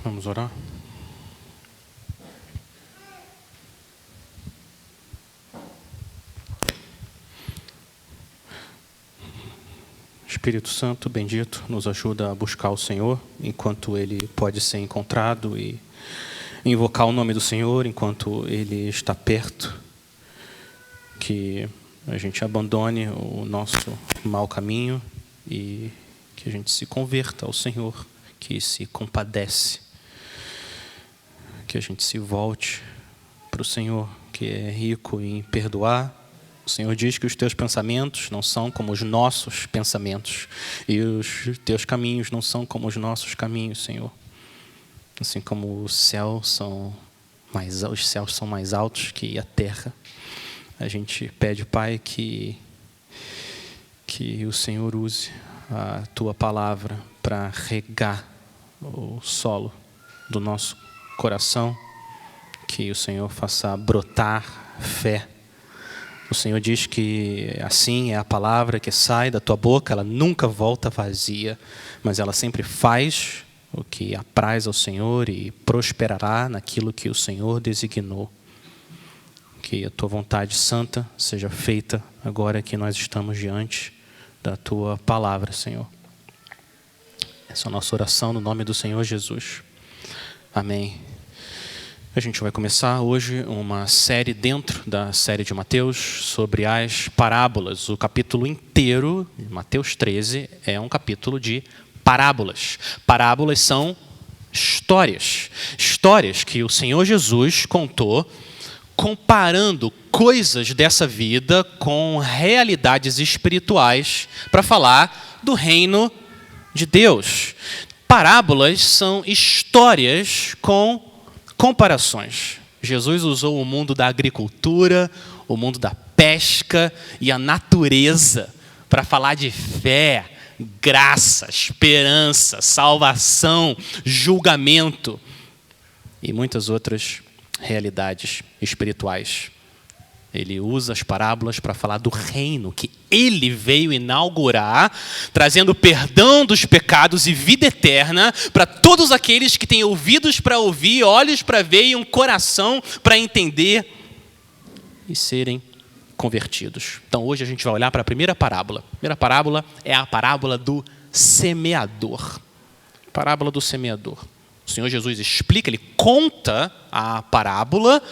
Vamos orar? Espírito Santo, bendito, nos ajuda a buscar o Senhor enquanto Ele pode ser encontrado e invocar o nome do Senhor enquanto Ele está perto. Que a gente abandone o nosso mau caminho e que a gente se converta ao Senhor, que se compadece. Que a gente se volte para o Senhor, que é rico em perdoar. O Senhor diz que os teus pensamentos não são como os nossos pensamentos, e os teus caminhos não são como os nossos caminhos, Senhor. Assim como os céus são mais altos que a terra, a gente pede, Pai, que o Senhor use a tua palavra para regar o solo do nosso coração, que o Senhor faça brotar fé. O Senhor diz que assim é a palavra que sai da tua boca, ela nunca volta vazia, mas ela sempre faz o que apraz ao Senhor e prosperará naquilo que o Senhor designou. Que a tua vontade santa seja feita agora que nós estamos diante da tua palavra, Senhor. Essa é a nossa oração no nome do Senhor Jesus. Amém. A gente vai começar hoje uma série dentro da série de Mateus sobre as parábolas. O capítulo inteiro de Mateus 13 é um capítulo de parábolas. Parábolas são histórias. Histórias que o Senhor Jesus contou comparando coisas dessa vida com realidades espirituais para falar do reino de Deus. Parábolas são histórias com comparações. Jesus usou o mundo da agricultura, o mundo da pesca e a natureza para falar de fé, graça, esperança, salvação, julgamento e muitas outras realidades espirituais. Ele usa as parábolas para falar do reino que ele veio inaugurar, trazendo perdão dos pecados e vida eterna para todos aqueles que têm ouvidos para ouvir, olhos para ver e um coração para entender e serem convertidos. Então hoje a gente vai olhar para a primeira parábola. A primeira parábola é a parábola do semeador. Parábola do semeador. O Senhor Jesus explica, ele conta a parábola,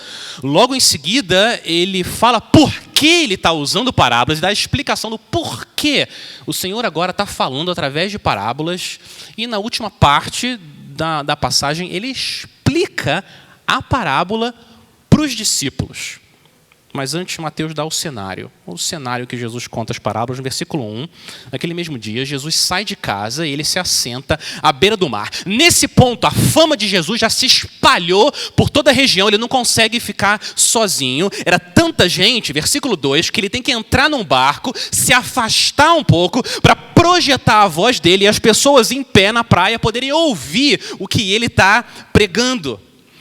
logo em seguida ele fala por que ele está usando parábolas e dá a explicação do porquê. O Senhor agora está falando através de parábolas e na última parte da passagem ele explica a parábola para os discípulos. Mas antes, Mateus dá o cenário que Jesus conta as parábolas, no versículo 1. Naquele mesmo dia, Jesus sai de casa e ele se assenta à beira do mar. Nesse ponto, a fama de Jesus já se espalhou por toda a região, ele não consegue ficar sozinho. Era tanta gente, versículo 2, que ele tem que entrar num barco, se afastar um pouco para projetar a voz dele e as pessoas em pé na praia poderem ouvir o que ele está pregando.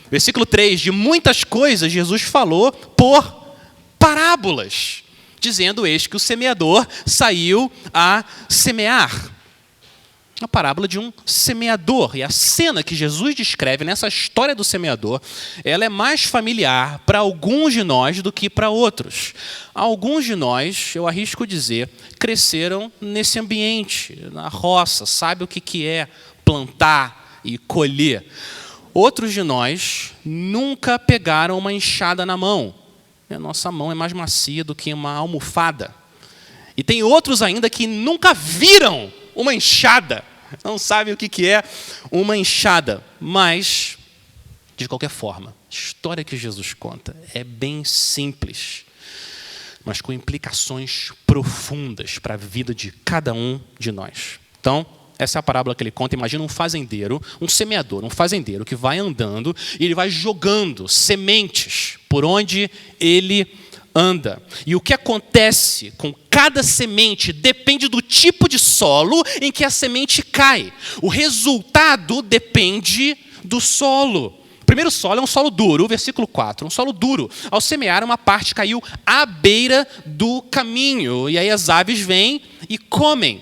Versículo 3, de muitas coisas Jesus falou por parábolas, dizendo eis que o semeador saiu a semear. A parábola de um semeador. E a cena que Jesus descreve nessa história do semeador, ela é mais familiar para alguns de nós do que para outros. Alguns de nós, eu arrisco dizer, cresceram nesse ambiente, na roça, sabe o que é plantar e colher. Outros de nós nunca pegaram uma enxada na mão. A nossa mão é mais macia do que uma almofada. E tem outros ainda que nunca viram uma enxada. Não sabem o que é uma enxada. Mas, de qualquer forma, a história que Jesus conta é bem simples, mas com implicações profundas para a vida de cada um de nós. Então, essa é a parábola que ele conta. Imagina um fazendeiro, um semeador, um fazendeiro que vai andando e ele vai jogando sementes por onde ele anda. E o que acontece com cada semente depende do tipo de solo em que a semente cai. O resultado depende do solo. O primeiro solo é um solo duro, versículo 4, um solo duro. Ao semear, uma parte caiu à beira do caminho, e aí as aves vêm e comem.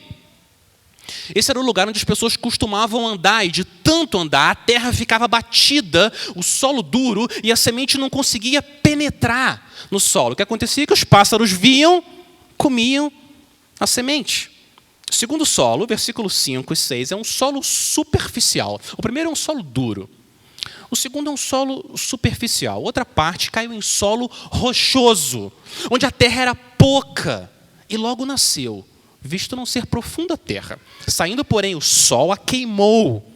Esse era o lugar onde as pessoas costumavam andar, e de tanto andar, a terra ficava batida, o solo duro, e a semente não conseguia penetrar no solo. O que acontecia é que os pássaros viam, comiam a semente. O segundo solo, versículos 5 e 6, é um solo superficial. O primeiro é um solo duro. O segundo é um solo superficial. Outra parte caiu em solo rochoso, onde a terra era pouca, e logo nasceu, visto não ser profunda a terra. Saindo, porém, o sol a queimou,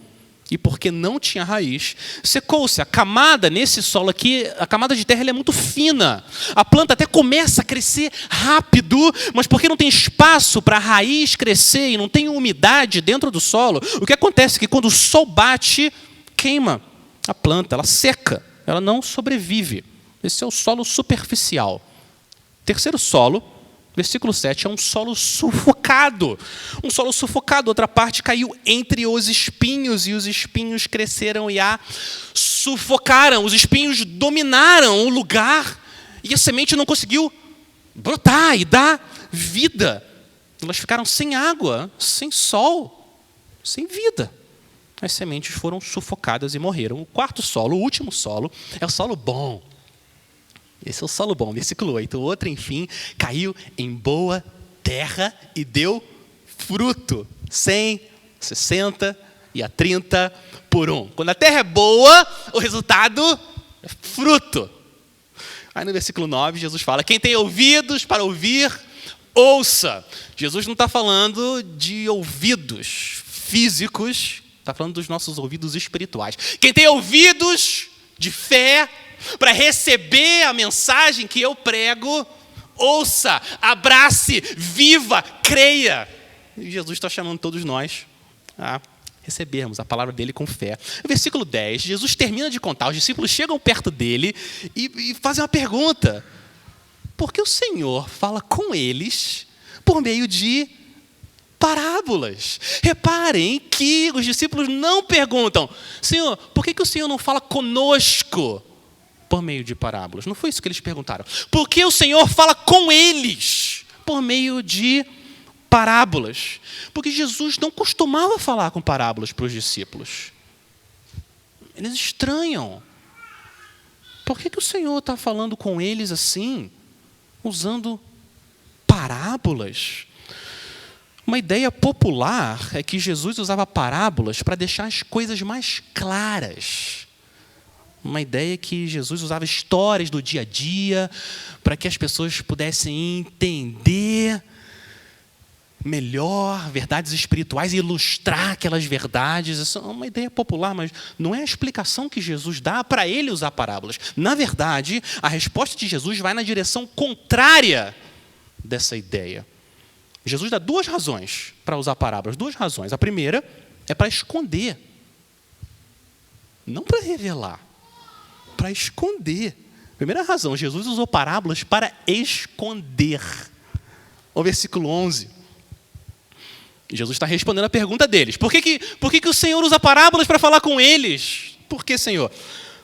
e porque não tinha raiz, secou-se. A camada nesse solo aqui, a camada de terra, ela é muito fina. A planta até começa a crescer rápido, mas porque não tem espaço para a raiz crescer e não tem umidade dentro do solo, o que acontece é que quando o sol bate, queima a planta, ela seca, ela não sobrevive. Esse é o solo superficial. Terceiro solo, versículo 7, é um solo sufocado. Um solo sufocado, outra parte caiu entre os espinhos, e os espinhos cresceram e a sufocaram. Os espinhos dominaram o lugar, e a semente não conseguiu brotar e dar vida. Elas ficaram sem água, sem sol, sem vida. As sementes foram sufocadas e morreram. O quarto solo, o último solo, é o solo bom. Esse é o solo bom, versículo 8. O outro, enfim, caiu em boa terra e deu fruto. 100, 60 e a 30 por 1. Quando a terra é boa, o resultado é fruto. Aí no versículo 9, Jesus fala: quem tem ouvidos para ouvir, ouça. Jesus não está falando de ouvidos físicos, está falando dos nossos ouvidos espirituais. Quem tem ouvidos de fé para receber a mensagem que eu prego, ouça, abrace, viva, creia. E Jesus está chamando todos nós a recebermos a palavra dele com fé. No versículo 10, Jesus termina de contar, os discípulos chegam perto dele e fazem uma pergunta: por que o Senhor fala com eles por meio de parábolas? Reparem que os discípulos não perguntam: Senhor, por que o Senhor não fala conosco por meio de parábolas? Não foi isso que eles perguntaram. Por que o Senhor fala com eles por meio de parábolas? Porque Jesus não costumava falar com parábolas para os discípulos. Eles estranham. Por que o Senhor está falando com eles assim, usando parábolas? Uma ideia popular é que Jesus usava parábolas para deixar as coisas mais claras. Uma ideia que Jesus usava histórias do dia a dia para que as pessoas pudessem entender melhor verdades espirituais e ilustrar aquelas verdades. Isso é uma ideia popular, mas não é a explicação que Jesus dá para ele usar parábolas. Na verdade, a resposta de Jesus vai na direção contrária dessa ideia. Jesus dá duas razões para usar parábolas. Duas razões. A primeira é para esconder. Não para revelar. Para esconder. Primeira razão, Jesus usou parábolas para esconder. O versículo 11. Jesus está respondendo a pergunta deles. Por que o Senhor usa parábolas para falar com eles? Por que, Senhor?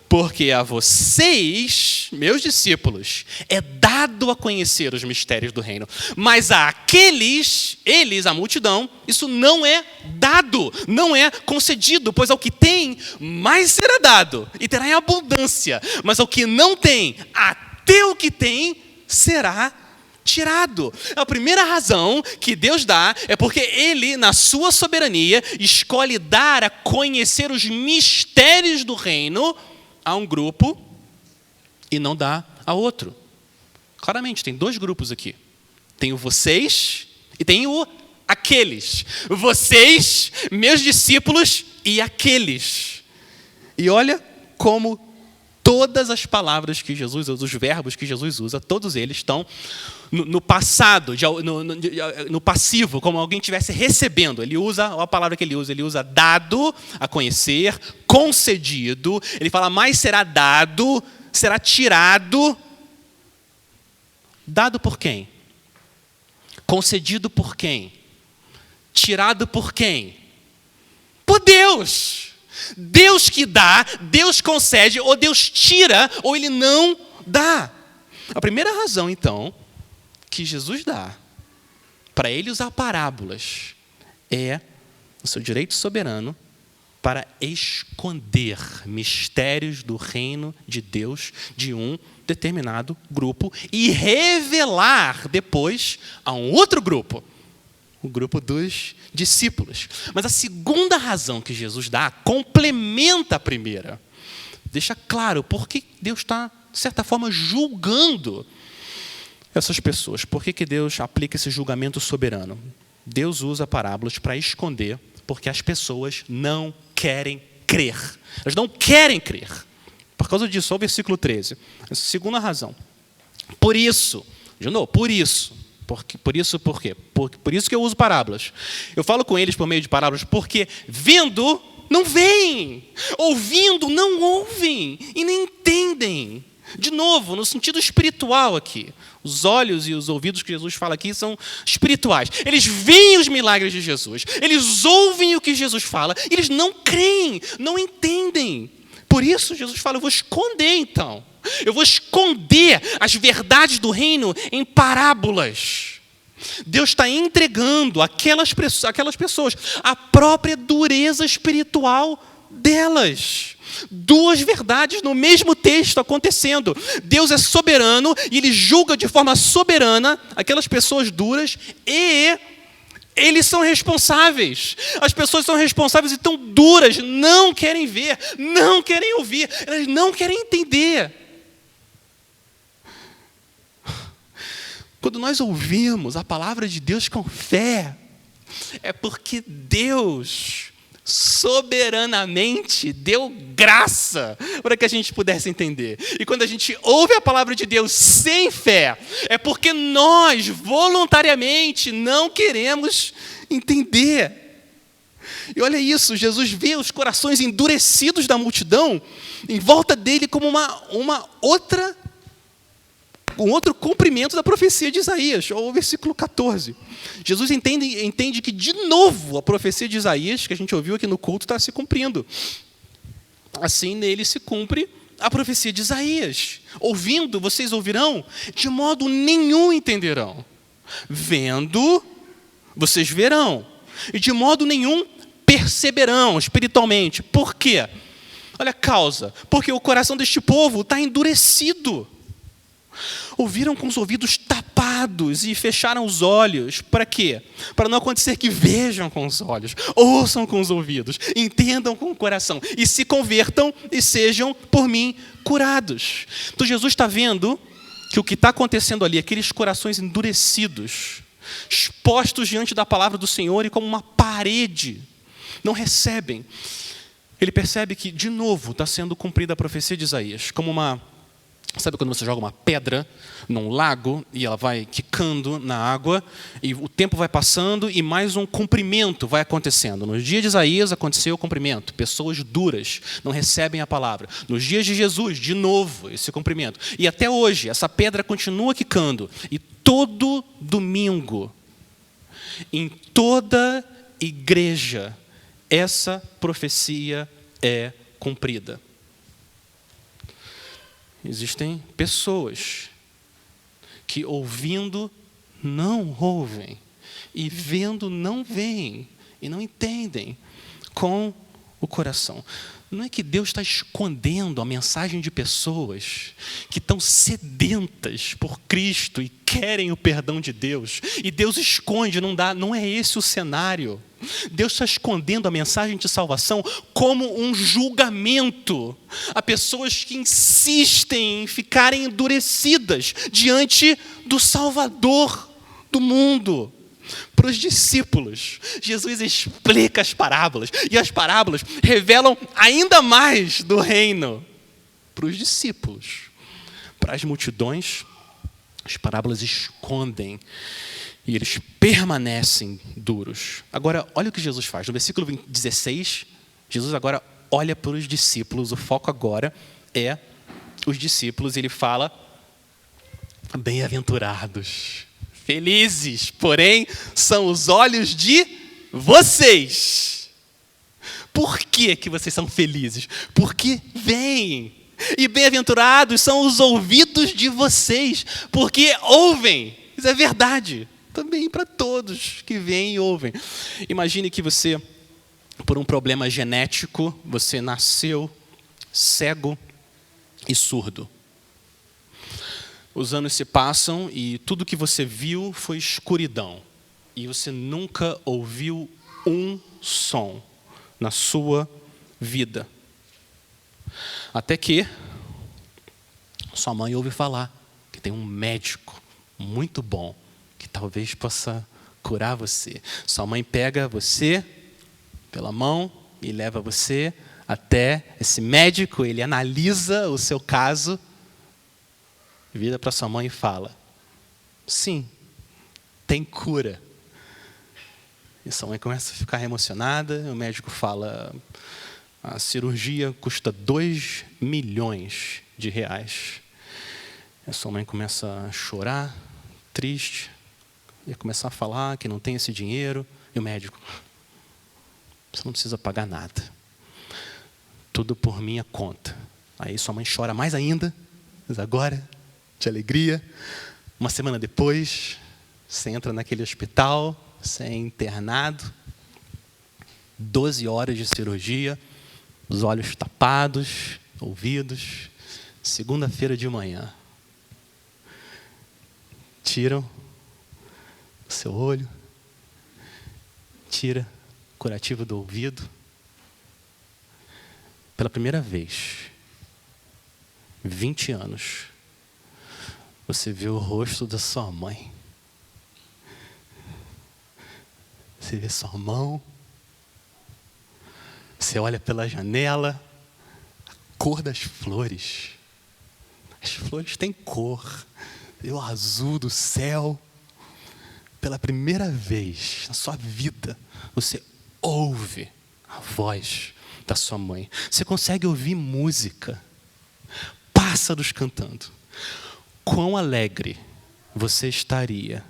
Porque a vocês, meus discípulos, é dado a conhecer os mistérios do reino. Mas àqueles, eles, a multidão, isso não é dado, não é concedido. Pois ao que tem, mais será dado, e terá em abundância. Mas ao que não tem, até o que tem, será tirado. A primeira razão que Deus dá é porque Ele, na sua soberania, escolhe dar a conhecer os mistérios do reino a um grupo e não dá a outro. Claramente, tem dois grupos aqui. Tem o vocês e tem o aqueles. Vocês, meus discípulos, e aqueles. E olha como todas as palavras que Jesus usa, os verbos que Jesus usa, todos eles estão no passado, no passivo, como alguém estivesse recebendo. Ele usa, a palavra que ele usa dado a conhecer, concedido. Ele fala, mais será dado, será tirado. Dado por quem? Concedido por quem? Tirado por quem? Por Deus. Deus que dá, Deus concede, ou Deus tira, ou Ele não dá. A primeira razão, então, que Jesus dá para Ele usar parábolas é no seu direito soberano, para esconder mistérios do reino de Deus de um determinado grupo e revelar depois a um outro grupo, o grupo dos discípulos. Mas a segunda razão que Jesus dá complementa a primeira. Deixa claro por que Deus está, de certa forma, julgando essas pessoas. Por que Deus aplica esse julgamento soberano? Deus usa parábolas para esconder, porque as pessoas não querem crer. Elas não querem crer. Por causa disso, olha o versículo 13. Essa segunda razão. Por isso, de novo, por isso. Por isso que eu uso parábolas. Eu falo com eles por meio de parábolas, porque vendo, não veem. Ouvindo, não ouvem. E nem entendem. De novo, no sentido espiritual aqui. Os olhos e os ouvidos que Jesus fala aqui são espirituais. Eles veem os milagres de Jesus. Eles ouvem o que Jesus fala. E eles não creem, não entendem. Por isso, Jesus fala, eu vou esconder então. Eu vou esconder as verdades do reino em parábolas. Deus está entregando àquelas pessoas a própria dureza espiritual delas. Duas verdades no mesmo texto acontecendo. Deus é soberano e Ele julga de forma soberana aquelas pessoas duras e eles são responsáveis. As pessoas são responsáveis e tão duras, não querem ver, não querem ouvir, elas não querem entender. Quando nós ouvimos a palavra de Deus com fé, é porque Deus soberanamente deu graça para que a gente pudesse entender. E quando a gente ouve a palavra de Deus sem fé, é porque nós voluntariamente não queremos entender. E olha isso, Jesus vê os corações endurecidos da multidão em volta dele como um outro cumprimento da profecia de Isaías, o versículo 14. Jesus entende que, de novo, a profecia de Isaías, que a gente ouviu aqui no culto, está se cumprindo. Assim, nele se cumpre a profecia de Isaías. Ouvindo, vocês ouvirão, de modo nenhum entenderão. Vendo, vocês verão, e de modo nenhum perceberão espiritualmente. Por quê? Olha a causa. Porque o coração deste povo está endurecido. Ouviram com os ouvidos tapados e fecharam os olhos. Para quê? Para não acontecer que vejam com os olhos, ouçam com os ouvidos, entendam com o coração e se convertam e sejam, por mim, curados. Então Jesus está vendo que o que está acontecendo ali, aqueles corações endurecidos, expostos diante da palavra do Senhor e como uma parede, não recebem. Ele percebe que, de novo, está sendo cumprida a profecia de Isaías, como uma... Sabe quando você joga uma pedra num lago e ela vai quicando na água e o tempo vai passando e mais um cumprimento vai acontecendo. Nos dias de Isaías aconteceu o cumprimento. Pessoas duras não recebem a palavra. Nos dias de Jesus, de novo, esse cumprimento. E até hoje, essa pedra continua quicando. E todo domingo, em toda igreja, essa profecia é cumprida. Existem pessoas que ouvindo não ouvem e vendo não veem e não entendem com o coração. Não é que Deus está escondendo a mensagem de pessoas que estão sedentas por Cristo e querem o perdão de Deus. E Deus esconde, não é esse o cenário. Deus está escondendo a mensagem de salvação como um julgamento a pessoas que insistem em ficarem endurecidas diante do Salvador do mundo. Para os discípulos, Jesus explica as parábolas, e as parábolas revelam ainda mais do reino. Para os discípulos, para as multidões, as parábolas escondem e eles permanecem duros. Agora, olha o que Jesus faz. No versículo 16, Jesus agora olha para os discípulos, o foco agora é os discípulos, e ele fala, bem-aventurados, felizes, porém, são os olhos de vocês. Por que vocês são felizes? Porque veem. E bem-aventurados são os ouvidos de vocês, porque ouvem. Isso é verdade. Também para todos que veem e ouvem. Imagine que você por um problema genético, você nasceu cego e surdo. Os anos se passam e tudo que você viu foi escuridão. E você nunca ouviu um som na sua vida. Até que sua mãe ouve falar que tem um médico muito bom que talvez possa curar você. Sua mãe pega você pela mão e leva você até esse médico. Ele analisa o seu caso, vira para sua mãe e fala: sim, tem cura. E sua mãe começa a ficar emocionada. O médico fala: a cirurgia custa 2 milhões de reais. E a sua mãe começa a chorar, triste, e começar a falar que não tem esse dinheiro. E o médico: você não precisa pagar nada, tudo por minha conta. Aí sua mãe chora mais ainda, mas agora, de alegria. Uma semana depois, você entra naquele hospital, você é internado, 12 horas de cirurgia, os olhos tapados, ouvidos. Segunda-feira de manhã, tiram o seu olho, tira o curativo do ouvido. Pela primeira vez, 20 anos, você vê o rosto da sua mãe. Você vê sua mão. Você olha pela janela, a cor das flores. As flores têm cor. O azul do céu. Pela primeira vez na sua vida, você ouve a voz da sua mãe. Você consegue ouvir música. Pássaros cantando. Quão alegre você estaria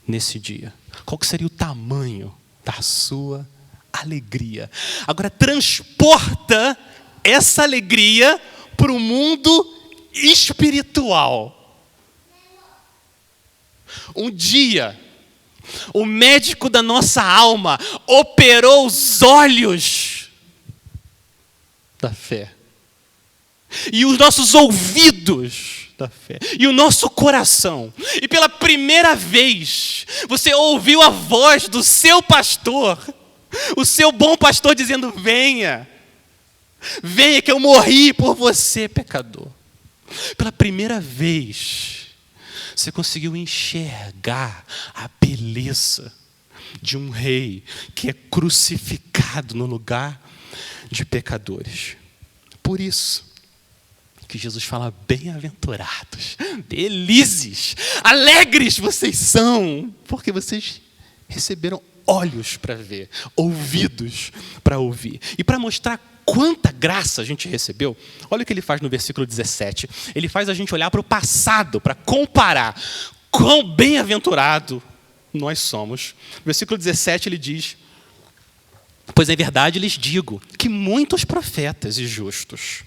nesse dia? Qual que seria o tamanho da sua alegria? Agora transporta essa alegria para o mundo espiritual. Um dia, o médico da nossa alma operou os olhos da fé. E os nossos ouvidos da fé. E o nosso coração. E pela primeira vez, você ouviu a voz do seu pastor. O seu bom pastor dizendo: venha. Venha que eu morri por você, pecador. Pela primeira vez, você conseguiu enxergar a beleza de um rei que é crucificado no lugar de pecadores. Por isso que Jesus fala: bem-aventurados, felizes, alegres vocês são, porque vocês receberam olhos para ver, ouvidos para ouvir. E para mostrar quanta graça a gente recebeu, olha o que ele faz no versículo 17. Ele faz a gente olhar para o passado, para comparar quão bem-aventurado nós somos. No versículo 17 ele diz: pois é verdade lhes digo que muitos profetas e justos,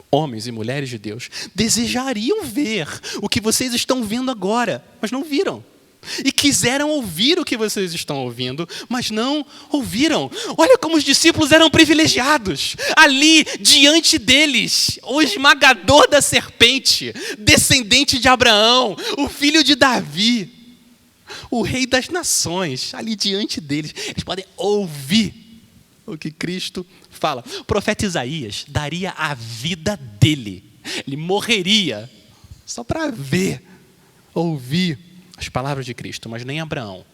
homens e mulheres de Deus, desejariam ver o que vocês estão vendo agora, mas não viram. E quiseram ouvir o que vocês estão ouvindo, mas não ouviram. Olha como os discípulos eram privilegiados. Ali, diante deles, o esmagador da serpente, descendente de Abraão, o filho de Davi, o rei das nações, ali diante deles, eles podem ouvir o que Cristo fala. O profeta Isaías daria a vida dele. Ele morreria só para ver, ouvir as palavras de Cristo. Mas nem Abraão,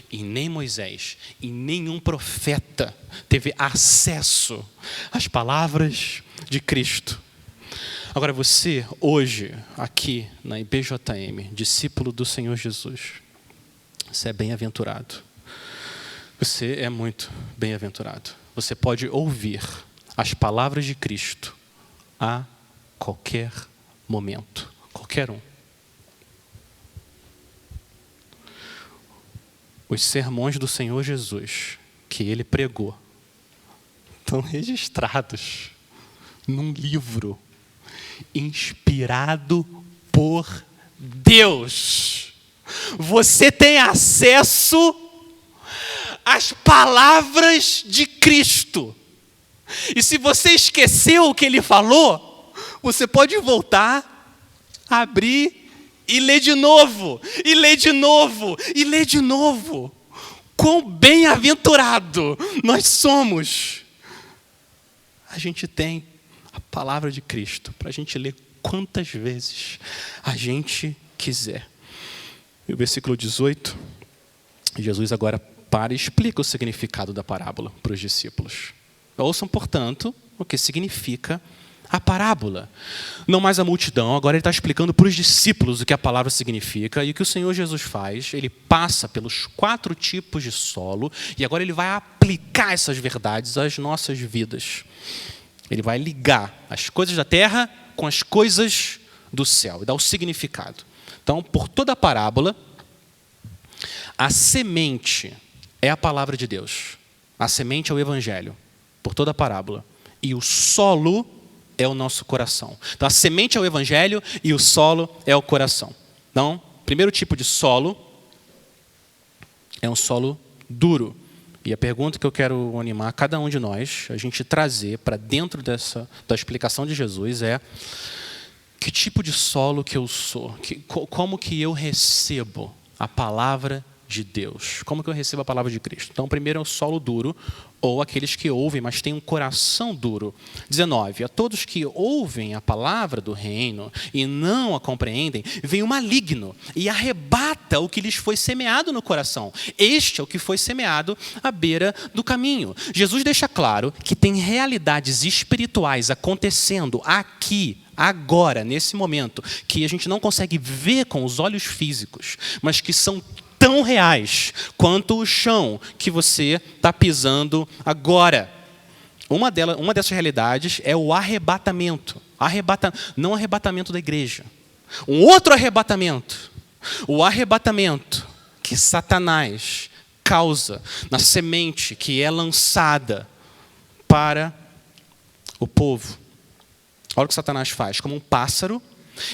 e nem Moisés, e nenhum profeta teve acesso às palavras de Cristo. Agora você, hoje, aqui na IBJM, discípulo do Senhor Jesus, você é bem-aventurado. Você é muito bem-aventurado. Você pode ouvir as palavras de Cristo a qualquer momento. Qualquer um. Os sermões do Senhor Jesus que ele pregou estão registrados num livro inspirado por Deus. Você tem acesso as palavras de Cristo. E se você esqueceu o que ele falou, você pode voltar, abrir e ler de novo, e ler de novo, e ler de novo. Quão bem-aventurado nós somos. A gente tem a palavra de Cristo para a gente ler quantas vezes a gente quiser. E o versículo 18, Jesus agora para e explica o significado da parábola para os discípulos. Ouçam, portanto, o que significa a parábola. Não mais a multidão, agora ele está explicando para os discípulos o que a palavra significa. E o que o Senhor Jesus faz, ele passa pelos 4 tipos de solo e agora ele vai aplicar essas verdades às nossas vidas. Ele vai ligar as coisas da terra com as coisas do céu e dar o significado. Então, por toda a parábola, a semente é a palavra de Deus. A semente é o evangelho, por toda a parábola. E o solo é o nosso coração. Então, a semente é o evangelho e o solo é o coração. Então, o primeiro tipo de solo é um solo duro. E a pergunta que eu quero animar cada um de nós, a gente trazer para dentro da explicação de Jesus é: que tipo de solo que eu sou? Como que eu recebo a palavra de Deus? Como que eu recebo a palavra de Cristo? Então, primeiro é o solo duro, ou aqueles que ouvem, mas têm um coração duro. 19. A todos que ouvem a palavra do reino e não a compreendem, vem o maligno e arrebata o que lhes foi semeado no coração. Este é o que foi semeado à beira do caminho. Jesus deixa claro que tem realidades espirituais acontecendo aqui, agora, nesse momento, que a gente não consegue ver com os olhos físicos, mas que são tão reais quanto o chão que você está pisando agora. Uma dessas realidades é o arrebatamento. Não o arrebatamento da igreja. Um outro arrebatamento. O arrebatamento que Satanás causa na semente que é lançada para o povo. Olha o que Satanás faz. Como um pássaro,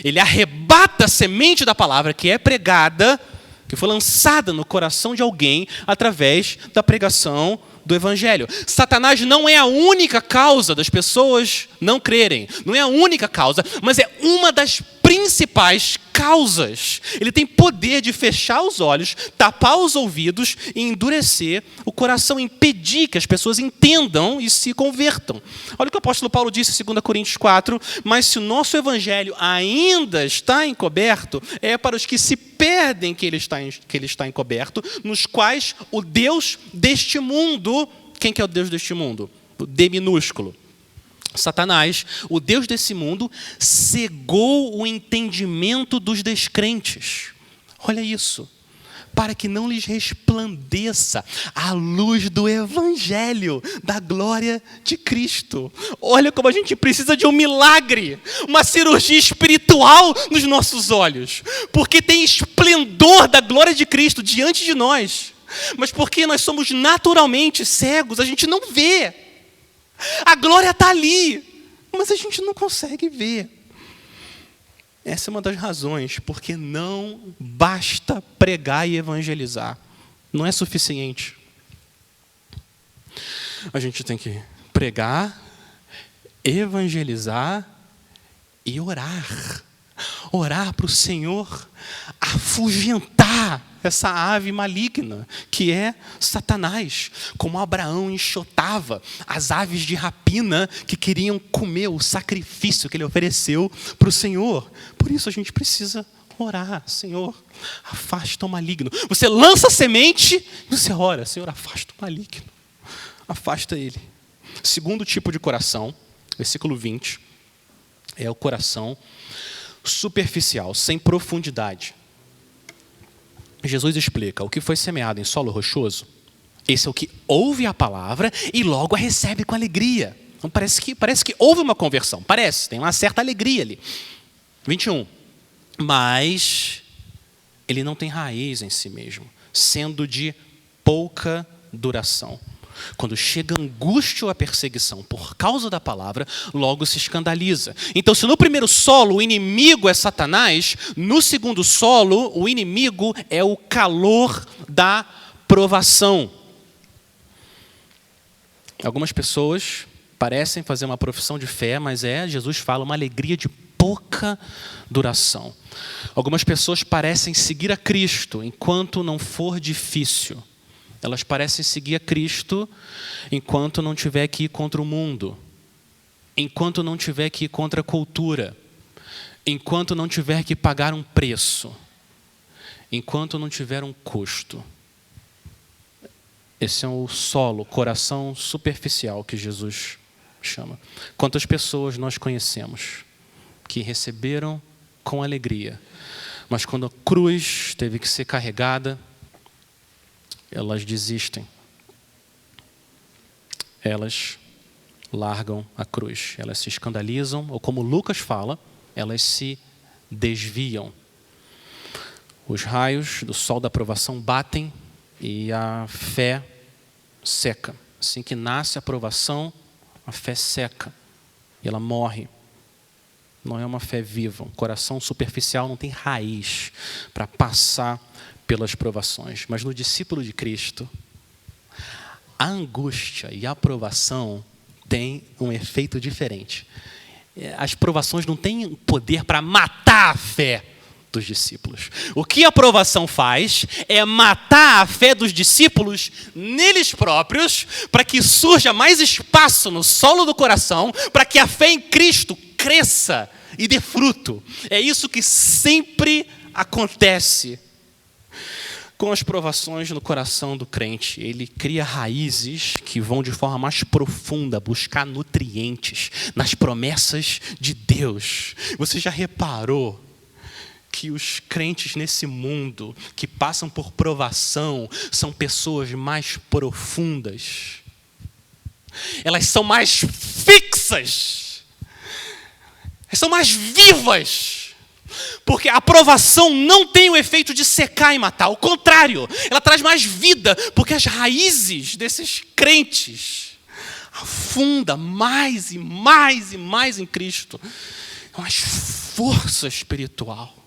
ele arrebata a semente da palavra que é pregada, que foi lançada no coração de alguém através da pregação do evangelho. Satanás não é a única causa das pessoas não crerem. Não é a única causa, mas é uma das principais causas. Ele tem poder de fechar os olhos, tapar os ouvidos e endurecer o coração, impedir que as pessoas entendam e se convertam. Olha o que o apóstolo Paulo disse em 2 Coríntios 4, mas se o nosso evangelho ainda está encoberto, é para os que se perdem que ele está encoberto, nos quais o Deus deste mundo, quem que é o Deus deste mundo? O D minúsculo. Satanás, o Deus desse mundo, cegou o entendimento dos descrentes. Olha isso. Para que não lhes resplandeça a luz do evangelho, da glória de Cristo. Olha como a gente precisa de um milagre, uma cirurgia espiritual nos nossos olhos. Porque tem esplendor da glória de Cristo diante de nós. Mas porque nós somos naturalmente cegos, a gente não vê. A glória está ali, mas a gente não consegue ver. Essa é uma das razões, porque não basta pregar e evangelizar. Não é suficiente. A gente tem que pregar, evangelizar e orar. Orar para o Senhor afugentar essa ave maligna, que é Satanás. Como Abraão enxotava as aves de rapina que queriam comer o sacrifício que ele ofereceu para o Senhor. Por isso a gente precisa orar. Senhor, afasta o maligno. Você lança a semente e você ora. Senhor, afasta o maligno. Afasta ele. Segundo tipo de coração, versículo 20, é o coração superficial, sem profundidade. Jesus explica: o que foi semeado em solo rochoso, esse é o que ouve a palavra e logo a recebe com alegria. Então parece que houve uma conversão, tem uma certa alegria ali. 21. Mas ele não tem raiz em si mesmo, sendo de pouca duração. Quando chega a angústia ou a perseguição por causa da palavra, logo se escandaliza. Então, se no primeiro solo o inimigo é Satanás, no segundo solo o inimigo é o calor da provação. Algumas pessoas parecem fazer uma profissão de fé, mas Jesus fala, uma alegria de pouca duração. Algumas pessoas parecem seguir a Cristo enquanto não for difícil. Elas parecem seguir a Cristo enquanto não tiver que ir contra o mundo, enquanto não tiver que ir contra a cultura, enquanto não tiver que pagar um preço, enquanto não tiver um custo. Esse é o solo, coração superficial que Jesus chama. Quantas pessoas nós conhecemos que receberam com alegria, mas quando a cruz teve que ser carregada, elas desistem. Elas largam a cruz. Elas se escandalizam, ou como Lucas fala, elas se desviam. Os raios do sol da aprovação batem e a fé seca. Assim que nasce a aprovação, a fé seca e ela morre. Não é uma fé viva. Um coração superficial não tem raiz para passar pelas provações. Mas no discípulo de Cristo, a angústia e a aprovação têm um efeito diferente. As provações não têm poder para matar a fé dos discípulos. O que a aprovação faz é matar a fé dos discípulos neles próprios, para que surja mais espaço no solo do coração, para que a fé em Cristo cresça e dê fruto. É isso que sempre acontece com as provações no coração do crente. Ele cria raízes que vão de forma mais profunda buscar nutrientes nas promessas de Deus. Você já reparou que os crentes nesse mundo que passam por provação são pessoas mais profundas? Elas são mais fixas. Elas são mais vivas. Porque a aprovação não tem o efeito de secar e matar. Ao contrário, ela traz mais vida. Porque as raízes desses crentes afundam mais e mais e mais em Cristo. É uma força espiritual.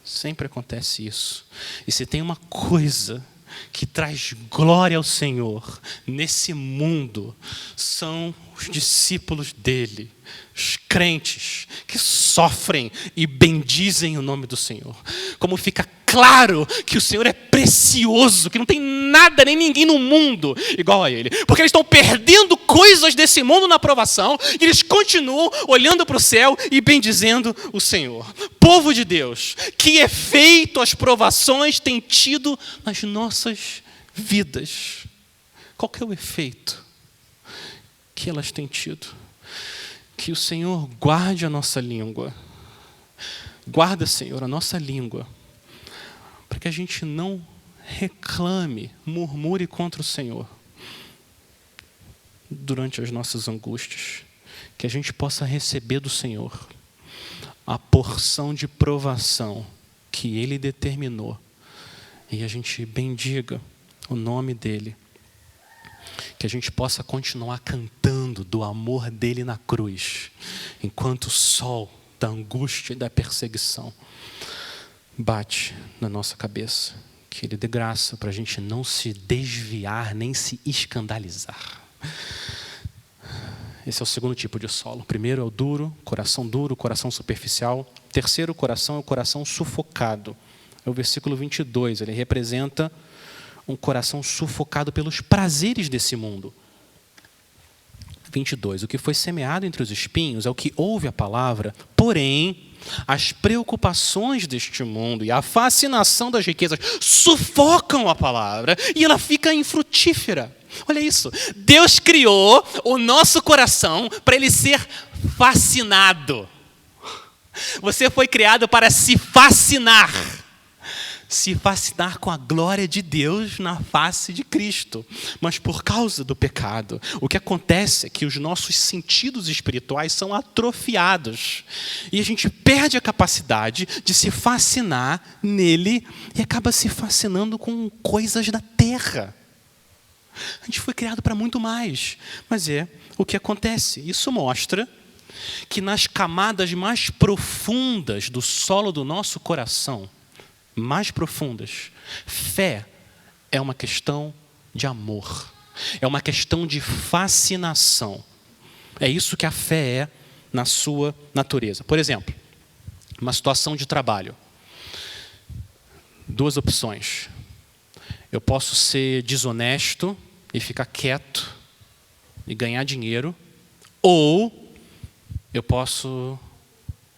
Sempre acontece isso. E se tem uma coisa que traz glória ao Senhor nesse mundo, são os discípulos dele, os crentes que sofrem e bendizem o nome do Senhor. Como fica claro que o Senhor é precioso, que não tem nada nem ninguém no mundo igual a ele. Porque eles estão perdendo coisas desse mundo na aprovação e eles continuam olhando para o céu e bendizendo o Senhor. Povo de Deus, que efeito as provações têm tido nas nossas vidas? Qual que é o efeito que elas têm tido? Que o Senhor guarde a nossa língua. Guarda, Senhor, a nossa língua, para que a gente não reclame, murmure contra o Senhor durante as nossas angústias. Que a gente possa receber do Senhor a porção de provação que Ele determinou e a gente bendiga o nome dEle. Que a gente possa continuar cantando do amor dEle na cruz, enquanto o sol da angústia e da perseguição bate na nossa cabeça. Que Ele dê graça para a gente não se desviar, nem se escandalizar. Esse é o segundo tipo de solo. O primeiro é o duro, coração superficial. O terceiro coração é o coração sufocado. É o versículo 22, ele representa um coração sufocado pelos prazeres desse mundo. 22, o que foi semeado entre os espinhos é o que ouve a palavra, porém, as preocupações deste mundo e a fascinação das riquezas sufocam a palavra e ela fica infrutífera. Olha isso, Deus criou o nosso coração para ele ser fascinado. Você foi criado para se fascinar com a glória de Deus na face de Cristo. Mas por causa do pecado, o que acontece é que os nossos sentidos espirituais são atrofiados. E a gente perde a capacidade de se fascinar nele e acaba se fascinando com coisas da terra. A gente foi criado para muito mais. Mas é o que acontece. Isso mostra que nas camadas mais profundas do solo do nosso coração, mais profundas, fé é uma questão de amor. É uma questão de fascinação. É isso que a fé é na sua natureza. Por exemplo, uma situação de trabalho. 2 opções. Eu posso ser desonesto e ficar quieto e ganhar dinheiro, ou eu posso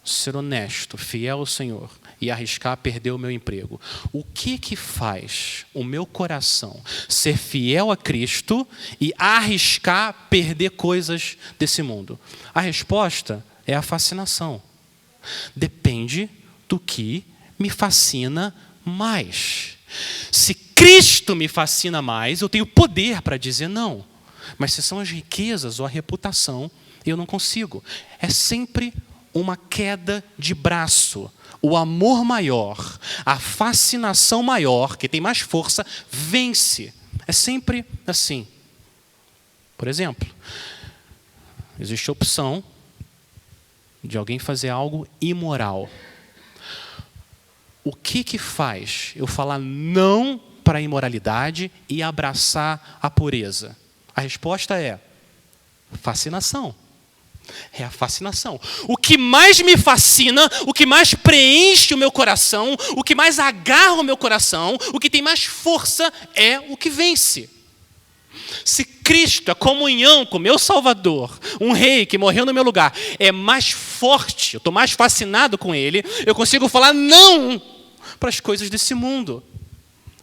ser honesto, fiel ao Senhor e arriscar perder o meu emprego. O que faz o meu coração ser fiel a Cristo e arriscar perder coisas desse mundo? A resposta é a fascinação. Depende do que me fascina mais. Se Cristo me fascina mais, eu tenho poder para dizer não. Mas se são as riquezas ou a reputação, eu não consigo. É sempre uma queda de braço. O amor maior, a fascinação maior, que tem mais força, vence. É sempre assim. Por exemplo, existe a opção de alguém fazer algo imoral. O que faz eu falar não para a imoralidade e abraçar a pureza? A resposta é fascinação. É a fascinação. O que mais me fascina, o que mais preenche o meu coração, o que mais agarra o meu coração, o que tem mais força é o que vence. Se Cristo, a comunhão com o meu Salvador, um rei que morreu no meu lugar, é mais forte, eu estou mais fascinado com ele, eu consigo falar não para as coisas desse mundo.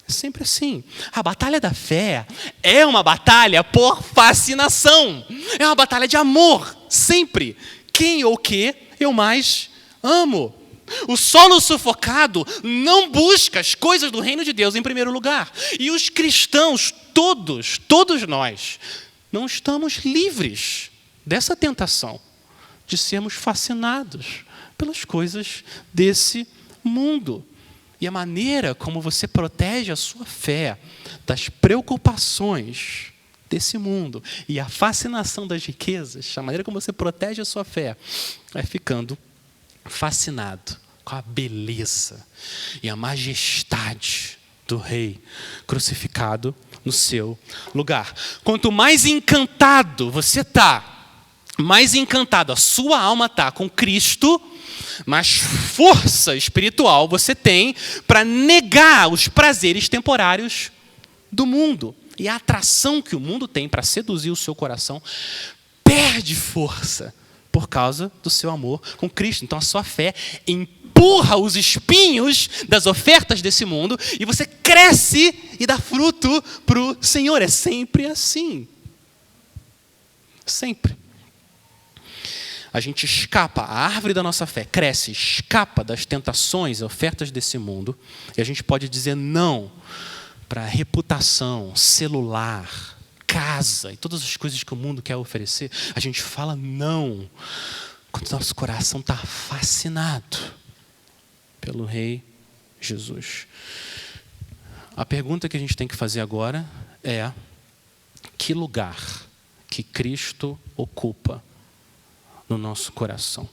É sempre assim. A batalha da fé é uma batalha por fascinação. É uma batalha de amor, sempre. Quem ou o que eu mais amo. O solo sufocado não busca as coisas do reino de Deus em primeiro lugar. E os cristãos, todos nós, não estamos livres dessa tentação de sermos fascinados pelas coisas desse mundo. E a maneira como você protege a sua fé das preocupações desse mundo e a fascinação das riquezas, a maneira como você protege a sua fé é ficando fascinado com a beleza e a majestade do Rei crucificado no seu lugar. Quanto mais encantado você está, mais encantado a sua alma está com Cristo, mais força espiritual você tem para negar os prazeres temporários do mundo. E a atração que o mundo tem para seduzir o seu coração perde força por causa do seu amor com Cristo. Então a sua fé empurra os espinhos das ofertas desse mundo e você cresce e dá fruto para o Senhor. É sempre assim. Sempre. A gente escapa, a árvore da nossa fé cresce, escapa das tentações, ofertas desse mundo, e a gente pode dizer não para reputação, celular, casa e todas as coisas que o mundo quer oferecer. A gente fala não quando nosso coração está fascinado pelo Rei Jesus. A pergunta que a gente tem que fazer agora é: que lugar que Cristo ocupa no nosso coração?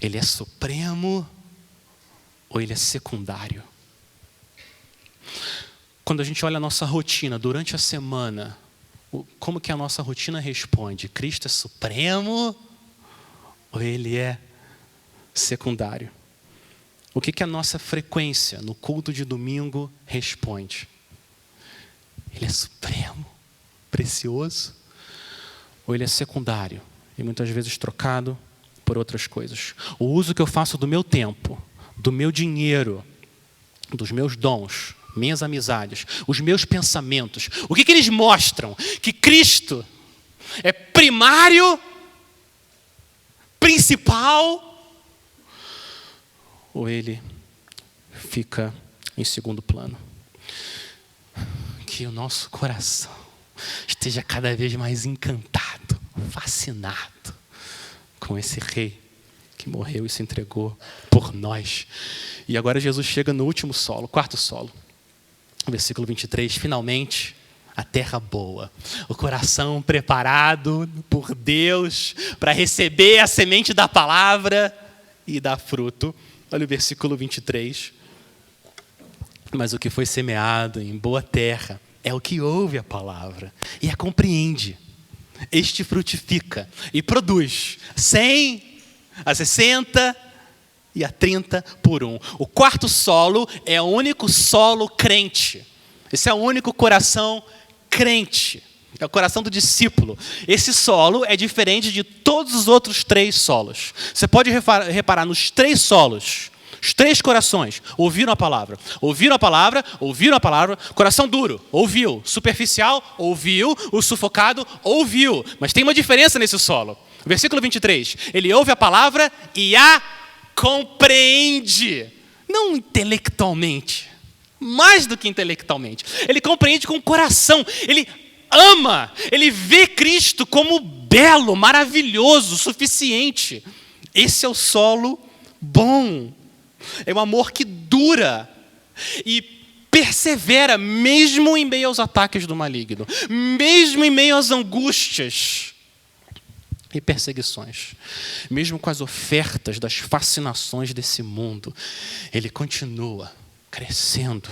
Ele é supremo ou ele é secundário? Quando a gente olha a nossa rotina durante a semana, como que a nossa rotina responde? Cristo é supremo ou ele é secundário? O que a nossa frequência no culto de domingo responde? Ele é supremo, precioso, ou ele é secundário e muitas vezes trocado por outras coisas? O uso que eu faço do meu tempo, do meu dinheiro, dos meus dons, minhas amizades, os meus pensamentos, o que eles mostram? Que Cristo é primário, principal, ou ele fica em segundo plano? Que o nosso coração esteja cada vez mais encantado, fascinado com esse Rei que morreu e se entregou por nós. E agora Jesus chega no último solo, quarto solo. Versículo 23, finalmente, a terra boa. O coração preparado por Deus para receber a semente da palavra e dar fruto. Olha o versículo 23. Mas o que foi semeado em boa terra é o que ouve a palavra e a compreende. Este frutifica e produz 100, a 60 e a 30 por um. O quarto solo é o único solo crente. Esse é o único coração crente. É o coração do discípulo. Esse solo é diferente de todos os outros 3 solos. Você pode reparar nos 3 solos. Os 3 corações ouviram a palavra. Ouviram a palavra, ouviram a palavra. Coração duro, ouviu. Superficial, ouviu. O sufocado, ouviu. Mas tem uma diferença nesse solo. Versículo 23. Ele ouve a palavra e a compreende. Não intelectualmente. Mais do que intelectualmente. Ele compreende com o coração. Ele ama. Ele vê Cristo como belo, maravilhoso, suficiente. Esse é o solo bom. É um amor que dura e persevera mesmo em meio aos ataques do maligno, mesmo em meio às angústias e perseguições, mesmo com as ofertas das fascinações desse mundo. Ele continua crescendo,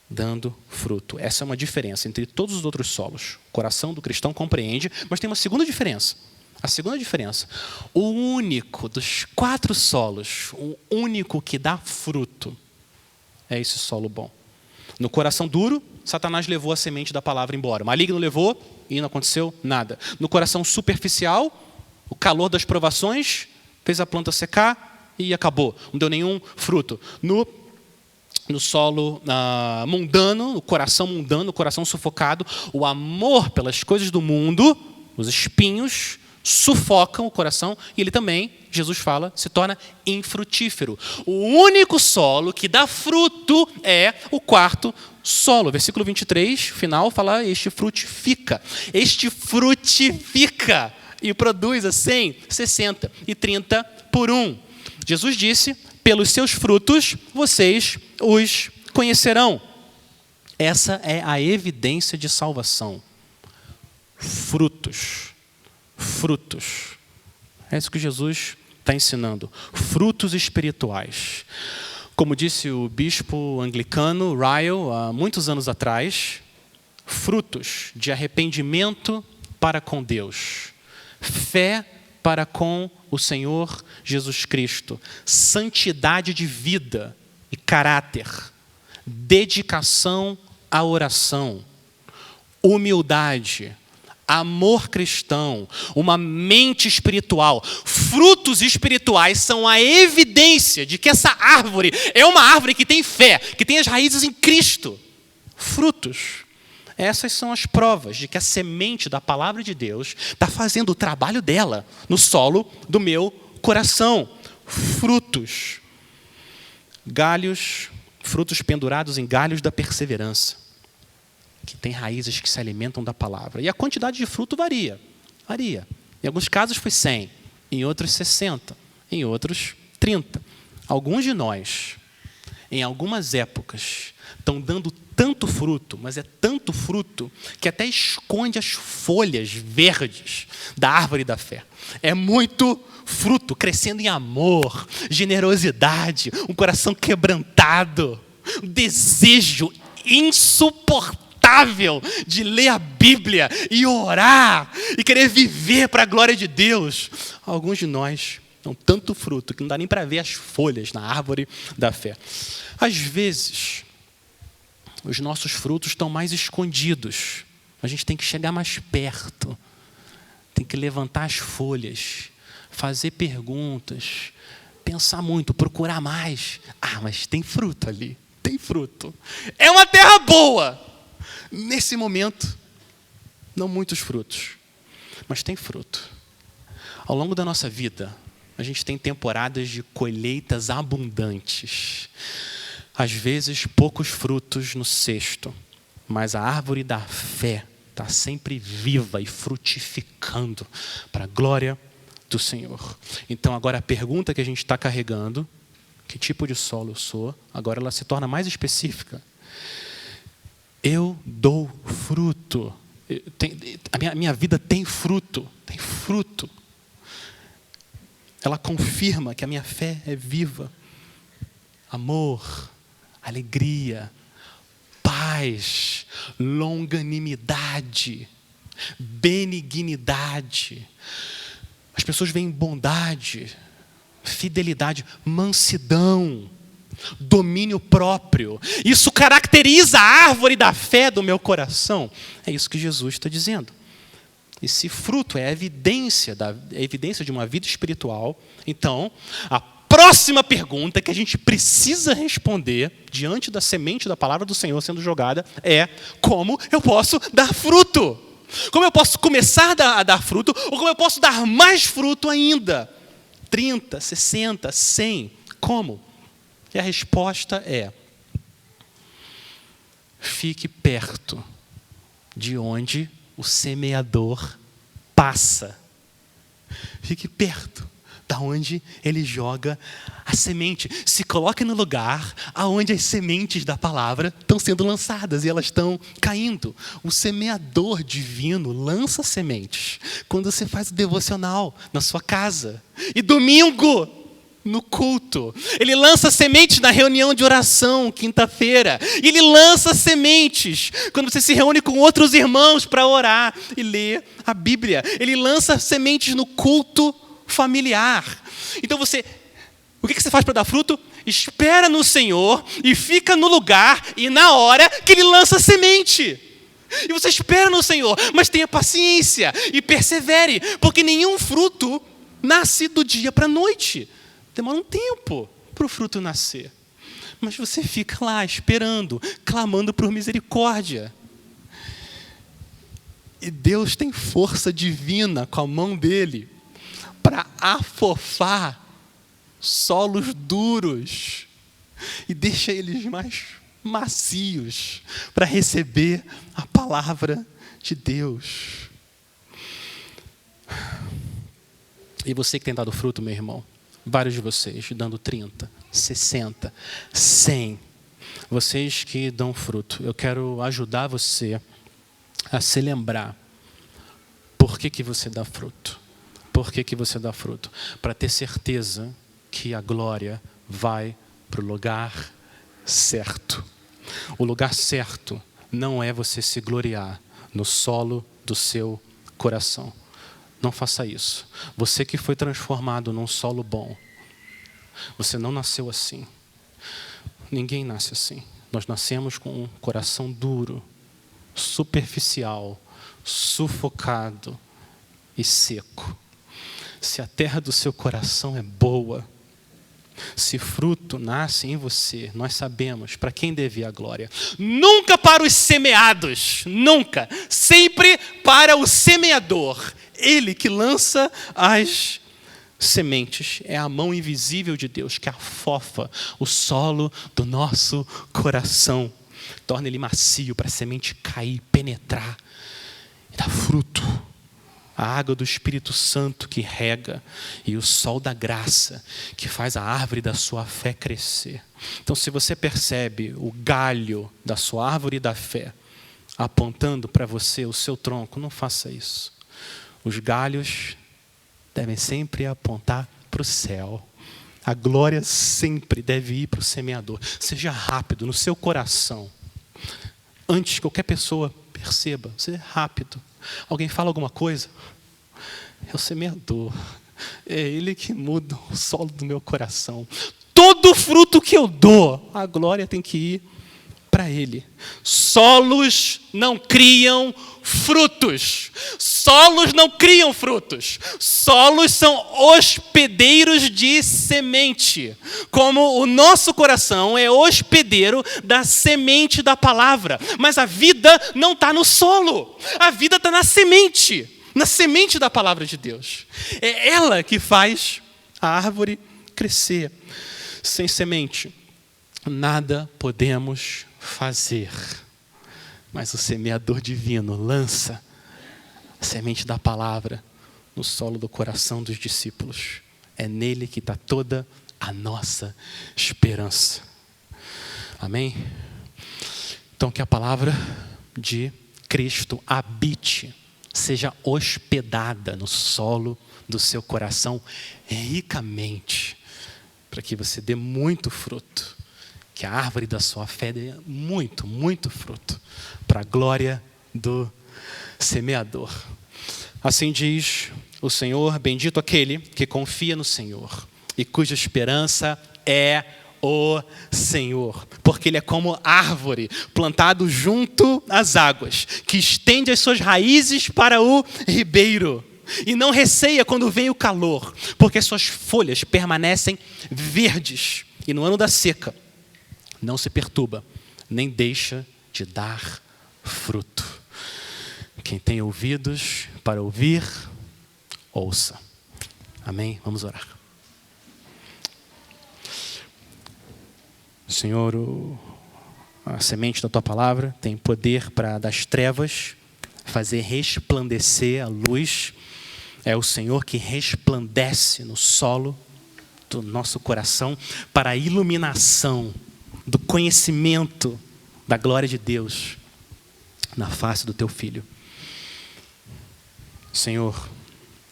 dando fruto. Essa é uma diferença entre todos os outros solos. O coração do cristão compreende, mas tem uma segunda diferença. A segunda diferença, o único dos 4 solos, o único que dá fruto, é esse solo bom. No coração duro, Satanás levou a semente da palavra embora. O maligno levou e não aconteceu nada. No coração superficial, o calor das provações fez a planta secar e acabou. Não deu nenhum fruto. No solo mundano, o coração sufocado, o amor pelas coisas do mundo, os espinhos, sufocam o coração e ele também, Jesus fala, se torna infrutífero. O único solo que dá fruto é o quarto solo. Versículo 23, final, fala, este frutifica. Este frutifica e produz a 100, 60 e 30 por um. Jesus disse, pelos seus frutos vocês os conhecerão. Essa é a evidência de salvação. Frutos. Frutos. É isso que Jesus está ensinando. Frutos espirituais. Como disse o bispo anglicano Ryle há muitos anos atrás, frutos de arrependimento para com Deus, fé para com o Senhor Jesus Cristo, santidade de vida e caráter, dedicação à oração, humildade, amor cristão, uma mente espiritual. Frutos espirituais são a evidência de que essa árvore é uma árvore que tem fé, que tem as raízes em Cristo. Frutos. Essas são as provas de que a semente da palavra de Deus está fazendo o trabalho dela no solo do meu coração. Frutos. Galhos, frutos pendurados em galhos da perseverança, que tem raízes que se alimentam da palavra. E a quantidade de fruto varia. Em alguns casos foi 100, em outros 60, em outros 30. Alguns de nós, em algumas épocas, estão dando tanto fruto, mas é tanto fruto, que até esconde as folhas verdes da árvore da fé. É muito fruto, crescendo em amor, generosidade, um coração quebrantado, um desejo insuportável de ler a Bíblia e orar e querer viver para a glória de Deus. Alguns de nós dão tanto fruto que não dá nem para ver as folhas na árvore da fé. Às vezes, os nossos frutos estão mais escondidos. A gente tem que chegar mais perto, tem que levantar as folhas, fazer perguntas, pensar muito, procurar mais. Mas tem fruto ali, tem fruto. É uma terra boa. Nesse momento, não muitos frutos, mas tem fruto. Ao longo da nossa vida, a gente tem temporadas de colheitas abundantes. Às vezes, poucos frutos no cesto, mas a árvore da fé está sempre viva e frutificando para a glória do Senhor. Então, agora a pergunta que a gente está carregando, que tipo de solo eu sou, agora ela se torna mais específica. Eu dou fruto. A minha vida tem fruto. Tem fruto. Ela confirma que a minha fé é viva. Amor, alegria, paz. paz, longanimidade, benignidade. As pessoas veem bondade, fidelidade, mansidão, domínio próprio. Isso caracteriza a árvore da fé do meu coração. É isso que Jesus está dizendo. Esse fruto é a evidência de uma vida espiritual. Então, a próxima pergunta que a gente precisa responder diante da semente da palavra do Senhor sendo jogada é: como eu posso dar fruto? Como eu posso começar a dar fruto? Ou como eu posso dar mais fruto ainda? 30, 60, 100. Como? E a resposta é: fique perto de onde o semeador passa. Fique perto da onde ele joga a semente. Se coloque no lugar aonde as sementes da palavra estão sendo lançadas e elas estão caindo. O semeador divino lança sementes quando você faz o devocional na sua casa. E domingo, no culto, ele lança sementes na reunião de oração, quinta-feira. E ele lança sementes quando você se reúne com outros irmãos para orar e ler a Bíblia. Ele lança sementes no culto familiar. Então o que você faz para dar fruto? Espera no Senhor e fica no lugar e na hora que Ele lança semente. E você espera no Senhor, mas tenha paciência e persevere, porque nenhum fruto nasce do dia para a noite. Demora um tempo para o fruto nascer. Mas você fica lá esperando, clamando por misericórdia. E Deus tem força divina com a mão dele para afofar solos duros e deixa eles mais macios para receber a palavra de Deus. E você que tem dado fruto, meu irmão, vários de vocês dando 30, 60, 100, vocês que dão fruto, eu quero ajudar você a se lembrar por que você dá fruto. Por que você dá fruto? Para ter certeza que a glória vai para o lugar certo. O lugar certo não é você se gloriar no solo do seu coração. Não faça isso. Você que foi transformado num solo bom, você não nasceu assim. Ninguém nasce assim. Nós nascemos com um coração duro, superficial, sufocado e seco. Se a terra do seu coração é boa, se fruto nasce em você, nós sabemos para quem devia a glória. Nunca para os semeados, nunca. Sempre para o semeador. Ele que lança as sementes. É a mão invisível de Deus que afofa o solo do nosso coração. Torna ele macio para a semente cair, penetrar e dar fruto. A água do Espírito Santo que rega e o sol da graça que faz a árvore da sua fé crescer. Então, se você percebe o galho da sua árvore da fé apontando para você o seu tronco, não faça isso. Os galhos devem sempre apontar para o céu. A glória sempre deve ir para o semeador. Seja rápido no seu coração. Antes que qualquer pessoa perceba, seja rápido. Alguém fala alguma coisa? É o semeador. É ele que muda o solo do meu coração. Todo fruto que eu dou, a glória tem que ir para ele. Solos não criam frutos. Solos não criam frutos. Solos são hospedeiros de semente. Como o nosso coração é hospedeiro da semente da palavra. Mas a vida não está no solo. A vida está na semente. Na semente da palavra de Deus. É ela que faz a árvore crescer. Sem semente, nada podemos fazer. Mas o semeador divino lança a semente da palavra no solo do coração dos discípulos. É nele que está toda a nossa esperança. Amém? Então que a palavra de Cristo habite, seja hospedada no solo do seu coração ricamente, para que você dê muito fruto que a árvore da sua fé dê muito, muito fruto, para a glória do semeador. Assim diz o Senhor: bendito aquele que confia no Senhor e cuja esperança é o Senhor, porque Ele é como árvore plantado junto às águas, que estende as suas raízes para o ribeiro, e não receia quando vem o calor, porque suas folhas permanecem verdes, e no ano da seca não se perturba, nem deixa de dar fruto. Quem tem ouvidos para ouvir, ouça. Amém? Vamos orar. Senhor, a semente da Tua palavra tem poder para das trevas fazer resplandecer a luz. É o Senhor que resplandece no solo do nosso coração para a iluminação do conhecimento da glória de Deus na face do Teu Filho. Senhor,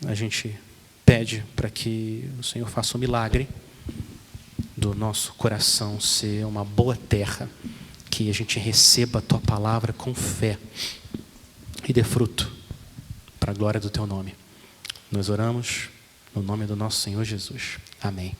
a gente pede para que o Senhor faça um milagre do nosso coração ser uma boa terra, que a gente receba a Tua palavra com fé e dê fruto para a glória do Teu nome. Nós oramos no nome do nosso Senhor Jesus. Amém.